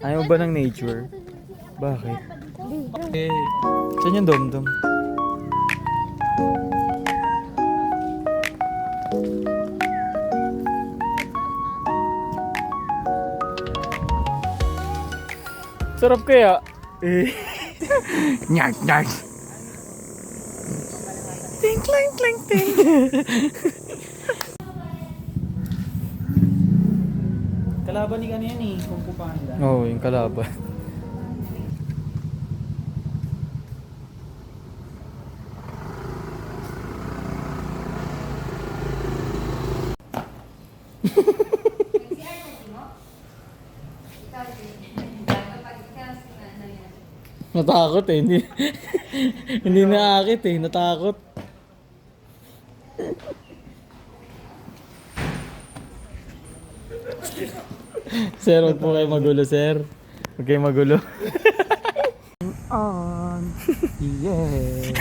Ayaw ba ng nature? Bakit? Eh, saan yung dom-dom? Sarap kaya? Eh. Nyag, nyag. Ting, ting, ting, ting. Kalaban ni kanina yan eh, Kung Fu Panda. Oo, yung kalaban. Natakot eh, hindi, hindi naakit eh, natakot. Sir, huwag po kayo magulo, sir. Huwag kayo magulo. On. Yeah.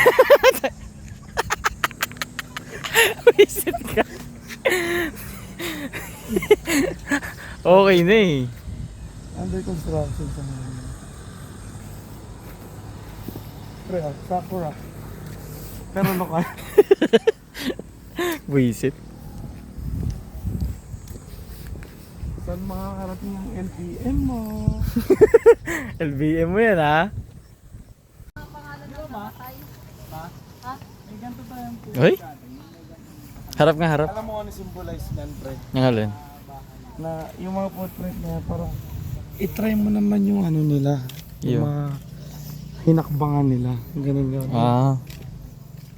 Visit ka. Okay na eh. Under construction sa mga. Pre, Sakura. Pero lokal. Visit. Saan makakarating ang LPM mo? LBM mo yan ha? May ganito tayong po. Hoy? Harap nga, harap. Alam mo ano symbolize nan, pre? Yung alin? Na yung mga portrait na yan, parang itry mo naman yung ano nila. Yung Yo. mga hinakbangan nila. Ganun yun. Ah.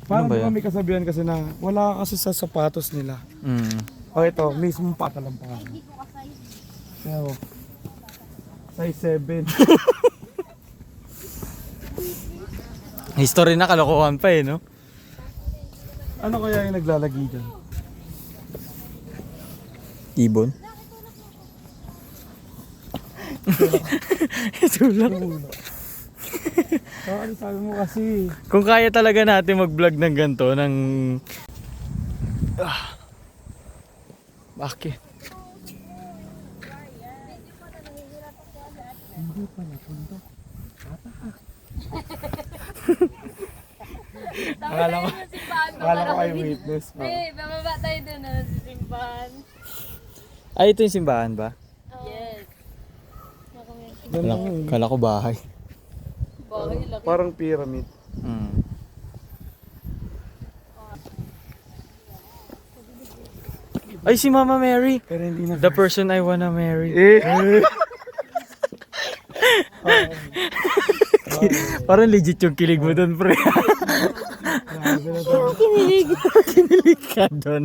Parang ano ba di ba yan? may kasabihan kasi na wala ka kasi sa sapatos nila. Mm. O ito, mismo patalampakan. Pero, size 7. History na, kalokohan pa eh, no? Ano kaya yung naglalagi dyan? Ibon? Tulak. Ano sabi mo kasi? Kung kaya talaga natin mag-vlog ng ganito, ng... Bakit? Hindi pa na pundo. Akala ko, akala ko ay witness. Eh, bababa tayo dun na sa simbahan. Ay, ito yung simbahan ba? Yes. Kala ko bahay. Bahay laki. Parang pyramid. Mm. Ay, si Mama Mary. Pero hindi na. The person I wanna marry. Parang legit yung kilig mo doon, pre. Kinilig. Kinilig ka doon.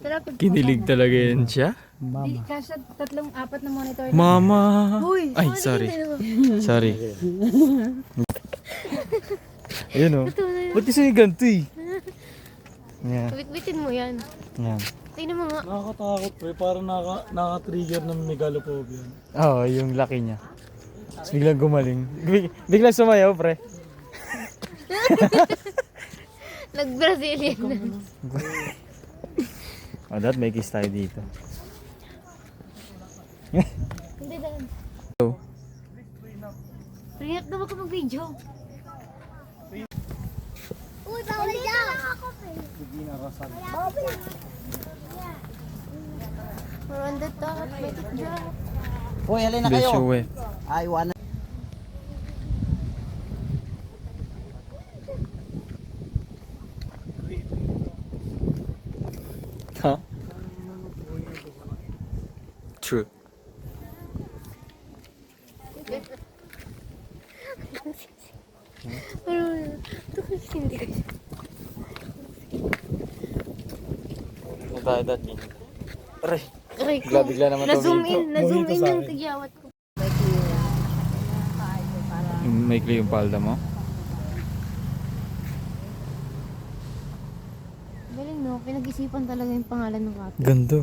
Tara, Kinilig talaga yan siya. Di, kasya tatlong, apat na monitor. Mama. Uy, Ay, sorry. Sorry. Ayun o. Ba't kasi yung ganito eh? Yan. Wit-witin mo yan. Yan. Tingnan mo nga. Nakakatakot pre, parang naka-trigger ng megalophobia. Oo, yung laki niya. Tapos biglang gumaling. Biglang sumayaw, pre. Nag-Brazilian na. Oh, dapat may kiss tayo dito. Hindi na. So, Ringat na wag ka mag-video. Uy, bawal dyan! Hindi nakasal. We're on the top, make it drop. Hoy, alin na Besyo kayo? eh. Ay, iwanan. Huh? True. Pero, ito kasi hindi kasi. Nagdadad din. Aray, Aray ko. bigla naman Na-zoom tumingin. in, na-zoom Mojito in sa yung akin. tigyawat ko. Maikli yung palda mo? Galing no, pinag-isipan talaga yung pangalan ng kape. Ganda.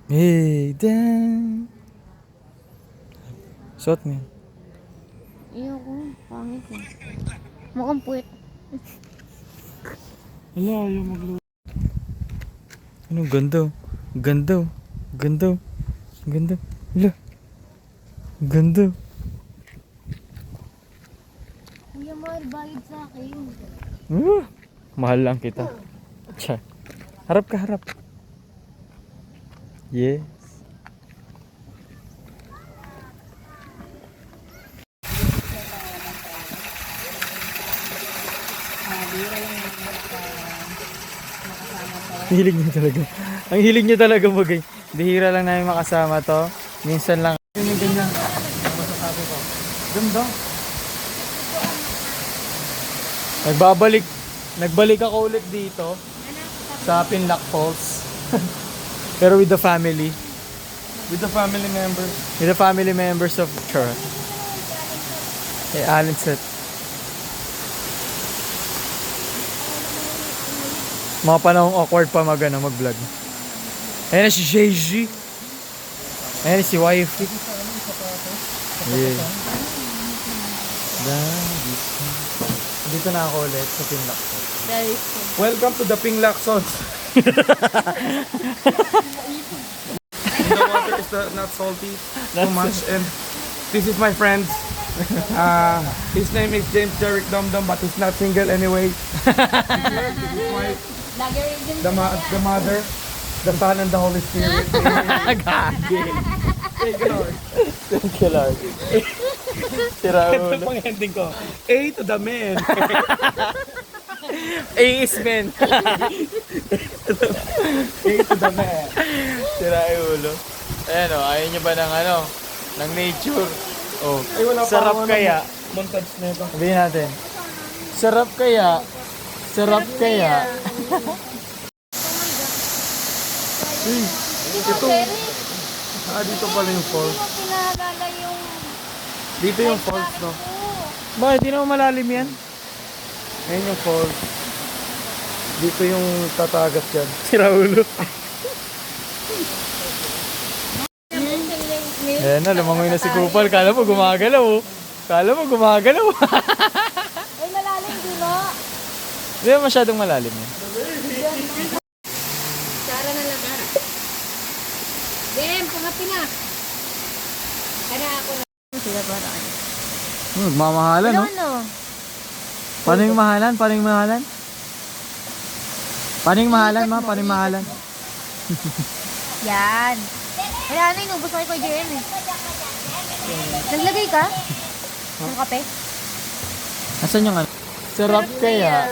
Hey, Dan. Suot mo yan. Ayoko, pangit eh. Mukhang puwet. Wala, yung magluto. Ano, ganda. Ganda. Ganda. Ganda. Hala. Ganda. Kuya, mahal bayad sa akin. Mahal lang kita. Tiyan. Harap ka, harap. Yes. Hilig niya talaga. Ang hilig niya talaga magay. Bihira lang namin makasama to. Minsan lang. Yun yung ganyan. Ano masasabi ko? Ganda. Nagbalik ako ulit dito sa Pinlac Falls. Pero with the family. With the family members. With the family members of Chura. Eh, Allen set. Mga panahong awkward pa mag-vlog. Ayan na si JG. Ayan na si Wifey. Yeah. Dito na ako ulit sa Pinlac Falls. Guys, Welcome to the Pinlac Falls. The water is not salty too much, and this is my friend. His name is James Derek Dumdum, but he's not single anyway. This is my the mother, the son, and the Holy Spirit. Gagi. Thank you, Lord. Thank you, Lord. Sira Ito ulo. pang ending ko. A to the man. A is men. A to the man. Sira ulo. Ayan o, ayaw nyo ba ng nature? Oh, Ay, wala pa sarap ako, kaya. Montage na ito. Sabihin natin. Sarap kaya. Sarap kaya. Ito. Dito pala yung falls. mo pinaalala yung Dito yung falls, no? Bakit? Di naman malalim yan? Ayan yung falls. Dito yung tatagas yan. Sira ulo. Ayan na, lumangoy na si Kupal. Kala mo gumagalaw oh. Kala mo gumagalaw. Ay, malalim, di ba? Hindi naman masyadong malalim yan. Sara na lang. Dem, pangapi na. Kaya ako na. Sila para ano? Magmamahalan no? Ano? Paano yung mahalan? Paano yung mahalan? Paano yung mahalan ma? Paano yung mahalan? Yan. Kaya ano, inubos ko kay JM eh. Naglagay ka? Ng kape? Nasaan yung ano? Sarap kaya.